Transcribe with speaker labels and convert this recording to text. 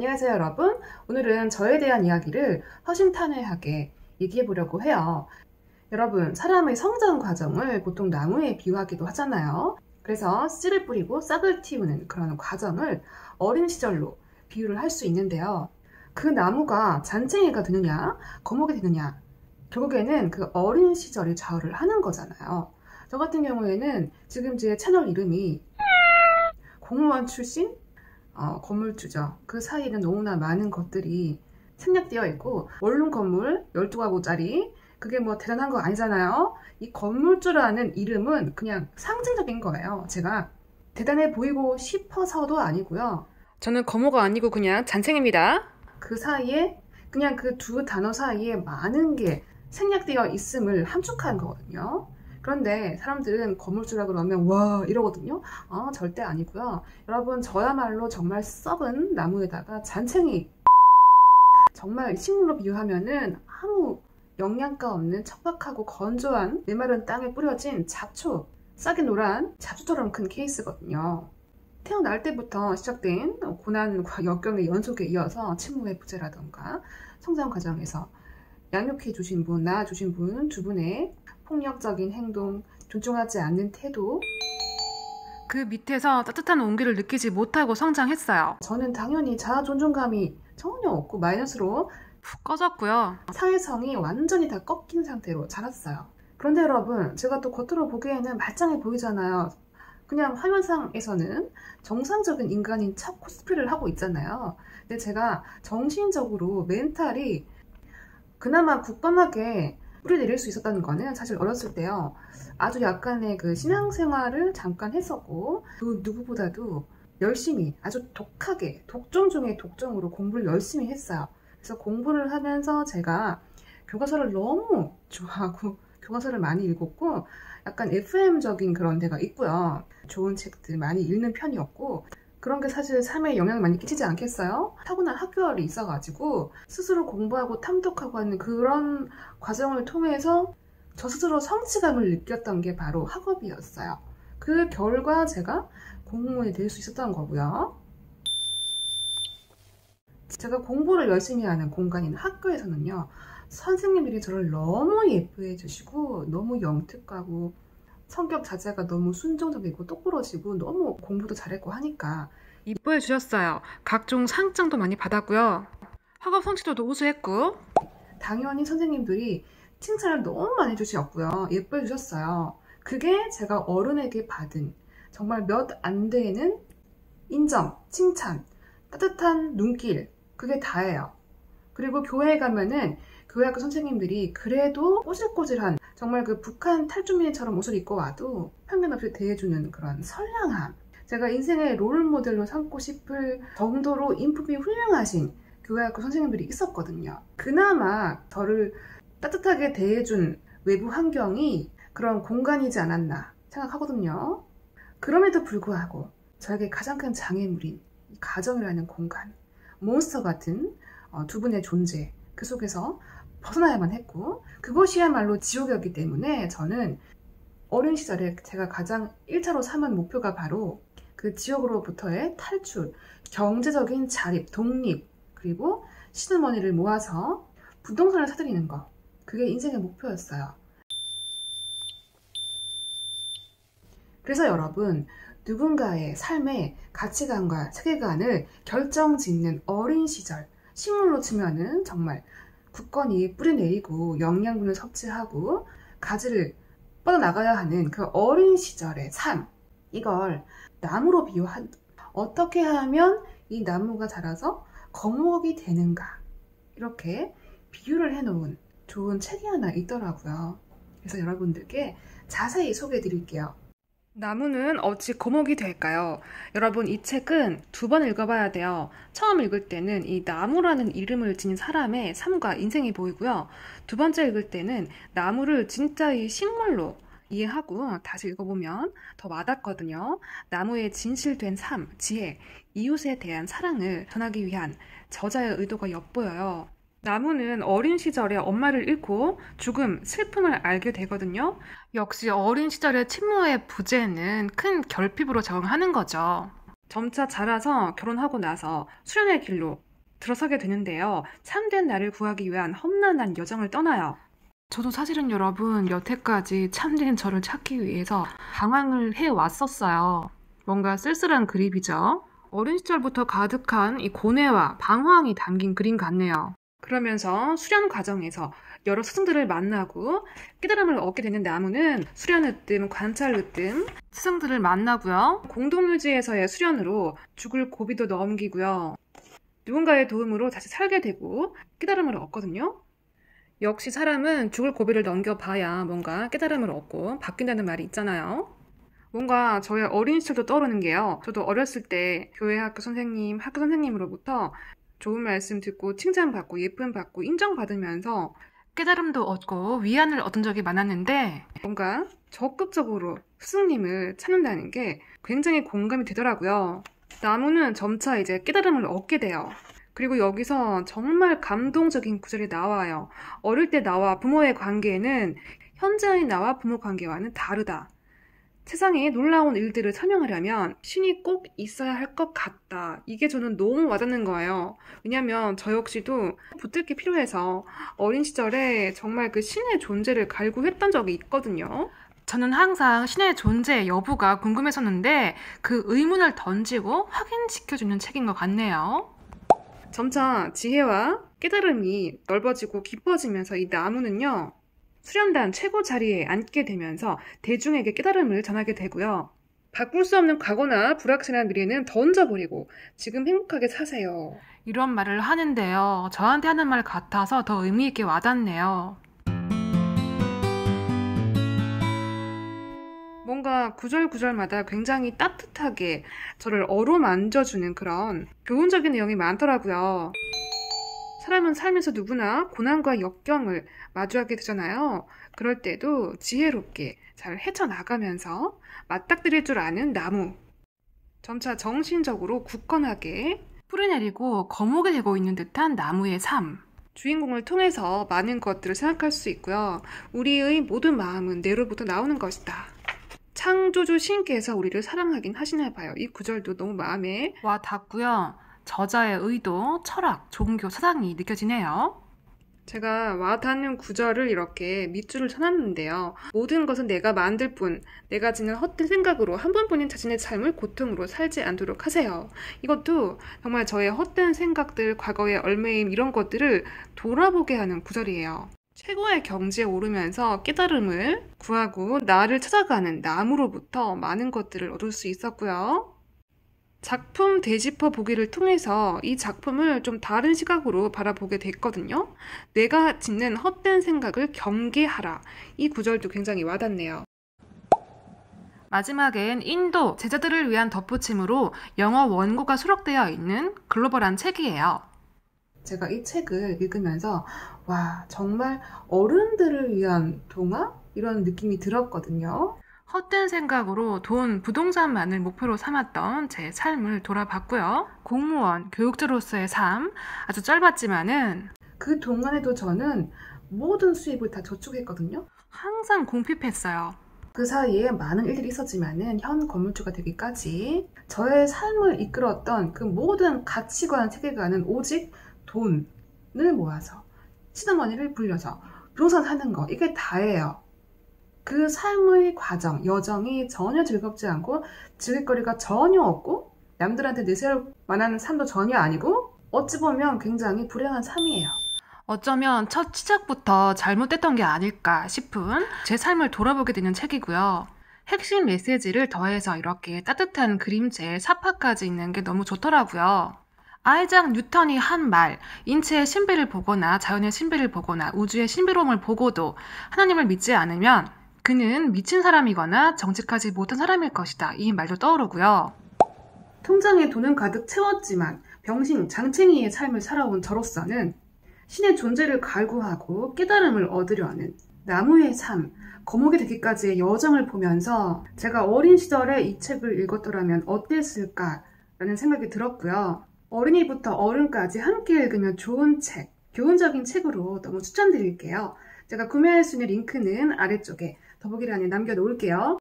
Speaker 1: 안녕하세요 여러분. 오늘은 저에 대한 이야기를 허심탄회하게 얘기해 보려고 해요. 여러분, 사람의 성장 과정을 보통 나무에 비유하기도 하잖아요. 그래서 씨를 뿌리고 싹을 틔우는 그런 과정을 어린 시절로 비유를 할 수 있는데요. 그 나무가 잔챙이가 되느냐 거목이 되느냐, 결국에는 그 어린 시절이 좌우를 하는 거잖아요. 저 같은 경우에는 지금 제 채널 이름이 공무원 출신 건물주죠. 그 사이에는 너무나 많은 것들이 생략되어 있고, 원룸 건물 12가구짜리, 그게 뭐 대단한 거 아니잖아요. 이 건물주라는 이름은 그냥 상징적인 거예요. 제가 대단해 보이고 싶어서도 아니고요. 저는 거모가 아니고 그냥 잔챙입니다. 그 사이에 그냥 그 두 단어 사이에 많은 게 생략되어 있음을 함축한 거거든요. 그런데 사람들은 건물주라 그러면 와 이러거든요. 절대 아니고요. 여러분, 저야말로 정말 썩은 나무에다가 잔챙이, 정말 식물로 비유하면은 아무 영양가 없는 척박하고 건조한 메마른 땅에 뿌려진 잡초, 싹이 노란 잡초처럼 큰 케이스거든요. 태어날 때부터 시작된 고난과 역경의 연속에 이어서 친모의 부재라던가 성장 과정에서 양육해 주신 분, 낳아 주신 분 두 분의 폭력적인 행동, 존중하지 않는 태도, 그 밑에서 따뜻한 온기를 느끼지 못하고 성장했어요. 저는 당연히 자아 존중감이 전혀 없고 마이너스로 푹 꺼졌고요. 사회성이 완전히 다 꺾인 상태로 자랐어요. 그런데 여러분, 제가 또 겉으로 보기에는 말짱해 보이잖아요. 그냥 화면상에서는 정상적인 인간인 척 코스프레를 하고 있잖아요. 근데 제가 정신적으로 멘탈이 그나마 굳건하게 뿌리내릴 수 있었다는 거는 사실 어렸을 때요, 아주 약간의 그 신앙생활을 잠깐 했었고, 그 누구보다도 열심히, 아주 독하게, 독종 중에 독종으로 공부를 열심히 했어요. 그래서 공부를 하면서 제가 교과서를 너무 좋아하고 교과서를 많이 읽었고, 약간 FM적인 그런 데가 있고요. 좋은 책들 많이 읽는 편이었고, 그런 게 사실 삶에 영향을 많이 끼치지 않겠어요? 타고난 학교열이 있어가지고 스스로 공부하고 탐독하고 하는 그런 과정을 통해서 저 스스로 성취감을 느꼈던 게 바로 학업이었어요. 그 결과 제가 공무원이 될 수 있었던 거고요. 제가 공부를 열심히 하는 공간인 학교에서는요, 선생님들이 저를 너무 예뻐해 주시고 너무 영특하고 성격 자체가 너무 순종적이고 똑부러지고 너무 공부도 잘했고 하니까 이뻐해 주셨어요. 각종 상장도 많이 받았고요. 학업 성취도도 우수했고, 당연히 선생님들이 칭찬을 너무 많이 해주셨고요. 예뻐해 주셨어요. 그게 제가 어른에게 받은 정말 몇 안 되는 인정, 칭찬, 따뜻한 눈길, 그게 다예요. 그리고 교회에 가면은 교회 학교 선생님들이 그래도 꼬질꼬질한, 정말 그 북한 탈주민처럼 옷을 입고 와도 편견 없이 대해주는 그런 선량함, 제가 인생의 롤모델로 삼고 싶을 정도로 인품이 훌륭하신 교회 학교 선생님들이 있었거든요. 그나마 저를 따뜻하게 대해준 외부 환경이 그런 공간이지 않았나 생각하거든요. 그럼에도 불구하고 저에게 가장 큰 장애물인 이 가정이라는 공간, 몬스터 같은 두 분의 존재, 그 속에서 벗어나야만 했고, 그것이야말로 지옥이었기 때문에 저는 어린 시절에 제가 가장 1차로 삼은 목표가 바로 그 지옥으로부터의 탈출, 경제적인 자립, 독립, 그리고 시드머니를 모아서 부동산을 사들이는 거, 그게 인생의 목표였어요. 그래서 여러분, 누군가의 삶의 가치관과 세계관을 결정짓는 어린 시절, 식물로 치면은 정말 굳건히 뿌리내리고 영양분을 섭취하고 가지를 뻗어나가야 하는 그 어린 시절의 삶, 이걸 나무로 어떻게 하면 이 나무가 자라서 거목이 되는가, 이렇게 비유를 해놓은 좋은 책이 하나 있더라고요. 그래서 여러분들께 자세히 소개해 드릴게요. 나무는 어찌 거목이 될까요? 여러분, 이 책은 두 번 읽어봐야 돼요. 처음 읽을 때는 이 나무라는 이름을 지닌 사람의 삶과 인생이 보이고요. 두 번째 읽을 때는 나무를 진짜 이 식물로 이해하고 다시 읽어보면 더 와닿거든요. 나무의 진실된 삶, 지혜, 이웃에 대한 사랑을 전하기 위한 저자의 의도가 엿보여요. 나무는 어린 시절에 엄마를 잃고 죽음, 슬픔을 알게 되거든요. 역시 어린 시절의 친모의 부재는 큰 결핍으로 적응하는 거죠. 점차 자라서 결혼하고 나서 수련의 길로 들어서게 되는데요. 참된 나를 구하기 위한 험난한 여정을 떠나요. 저도 사실은 여러분 여태까지 참된 저를 찾기 위해서 방황을 해왔었어요. 뭔가 쓸쓸한 그림이죠. 어린 시절부터 가득한 이 고뇌와 방황이 담긴 그림 같네요. 그러면서 수련 과정에서 여러 스승들을 만나고 깨달음을 얻게 되는 나무는 수련 으뜸, 관찰 으뜸 스승들을 만나고요. 공동묘지에서의 수련으로 죽을 고비도 넘기고요. 누군가의 도움으로 다시 살게 되고 깨달음을 얻거든요. 역시 사람은 죽을 고비를 넘겨봐야 뭔가 깨달음을 얻고 바뀐다는 말이 있잖아요. 뭔가 저의 어린 시절도 떠오르는 게요. 저도 어렸을 때 교회 학교 선생님으로부터 좋은 말씀 듣고 칭찬받고 예쁨 받고 인정받으면서 깨달음도 얻고 위안을 얻은 적이 많았는데 뭔가 적극적으로 스승님을 찾는다는 게 굉장히 공감이 되더라고요. 나무는 점차 이제 깨달음을 얻게 돼요. 그리고 여기서 정말 감동적인 구절이 나와요. 어릴 때 나와 부모의 관계는 현재의 나와 부모 관계와는 다르다. 세상에 놀라운 일들을 설명하려면 신이 꼭 있어야 할 것 같다. 이게 저는 너무 와닿는 거예요. 왜냐면 저 역시도 붙들 게 필요해서 어린 시절에 정말 그 신의 존재를 갈구했던 적이 있거든요. 저는 항상 신의 존재 여부가 궁금했었는데 그 의문을 던지고 확인시켜주는 책인 것 같네요. 점차 지혜와 깨달음이 넓어지고 깊어지면서 이 나무는요. 수련단 최고 자리에 앉게 되면서 대중에게 깨달음을 전하게 되고요. 바꿀 수 없는 과거나 불확실한 미래는 던져버리고 지금 행복하게 사세요. 이런 말을 하는데요. 저한테 하는 말 같아서 더 의미 있게 와닿네요. 뭔가 구절구절마다 굉장히 따뜻하게 저를 어루만져주는 그런 교훈적인 내용이 많더라고요. 사람은 살면서 누구나 고난과 역경을 마주하게 되잖아요. 그럴 때도 지혜롭게 잘 헤쳐나가면서 맞닥뜨릴 줄 아는 나무. 점차 정신적으로 굳건하게 뿌리내리고 거목이 되고 있는 듯한 나무의 삶. 주인공을 통해서 많은 것들을 생각할 수 있고요. 우리의 모든 마음은 내로부터 나오는 것이다. 창조주 신께서 우리를 사랑하긴 하시나 봐요. 이 구절도 너무 마음에 와 닿고요. 저자의 의도, 철학, 종교, 사상이 느껴지네요. 제가 와닿는 구절을 이렇게 밑줄을 쳐놨는데요. 모든 것은 내가 만들 뿐, 내가 지닌 헛된 생각으로 한 번뿐인 자신의 삶을 고통으로 살지 않도록 하세요. 이것도 정말 저의 헛된 생각들, 과거의 얽매임 이런 것들을 돌아보게 하는 구절이에요. 최고의 경지에 오르면서 깨달음을 구하고 나를 찾아가는 나무로부터 많은 것들을 얻을 수 있었고요. 작품 되짚어 보기를 통해서 이 작품을 좀 다른 시각으로 바라보게 됐거든요. 내가 짓는 헛된 생각을 경계하라. 이 구절도 굉장히 와닿네요. 마지막엔 인도 제자들을 위한 덧붙임으로 영어 원고가 수록되어 있는 글로벌한 책이에요. 제가 이 책을 읽으면서 와, 정말 어른들을 위한 동화? 이런 느낌이 들었거든요. 헛된 생각으로 돈, 부동산만을 목표로 삼았던 제 삶을 돌아봤고요. 공무원, 교육자로서의 삶, 아주 짧았지만은 그 동안에도 저는 모든 수입을 다 저축했거든요. 항상 공핍했어요. 그 사이에 많은 일들이 있었지만은 현 건물주가 되기까지 저의 삶을 이끌었던 그 모든 가치관, 세계관은 오직 돈을 모아서 시드머니를 불려서 부동산 사는 거, 이게 다예요. 그 삶의 과정, 여정이 전혀 즐겁지 않고 즐길거리가 전혀 없고 남들한테 내세울 만한 삶도 전혀 아니고 어찌 보면 굉장히 불행한 삶이에요. 어쩌면 첫 시작부터 잘못됐던 게 아닐까 싶은 제 삶을 돌아보게 되는 책이고요. 핵심 메시지를 더해서 이렇게 따뜻한 그림체의 사파까지 있는 게 너무 좋더라고요. 아이작 뉴턴이 한 말, 인체의 신비를 보거나 자연의 신비를 보거나 우주의 신비로움을 보고도 하나님을 믿지 않으면 그는 미친 사람이거나 정직하지 못한 사람일 것이다. 이 말도 떠오르고요. 통장에 돈은 가득 채웠지만 병신, 장챙이의 삶을 살아온 저로서는 신의 존재를 갈구하고 깨달음을 얻으려는 나무의 삶, 거목이 되기까지의 여정을 보면서 제가 어린 시절에 이 책을 읽었더라면 어땠을까라는 생각이 들었고요. 어린이부터 어른까지 함께 읽으면 좋은 책, 교훈적인 책으로 너무 추천드릴게요. 제가 구매할 수 있는 링크는 아래쪽에 더보기란에 남겨놓을게요.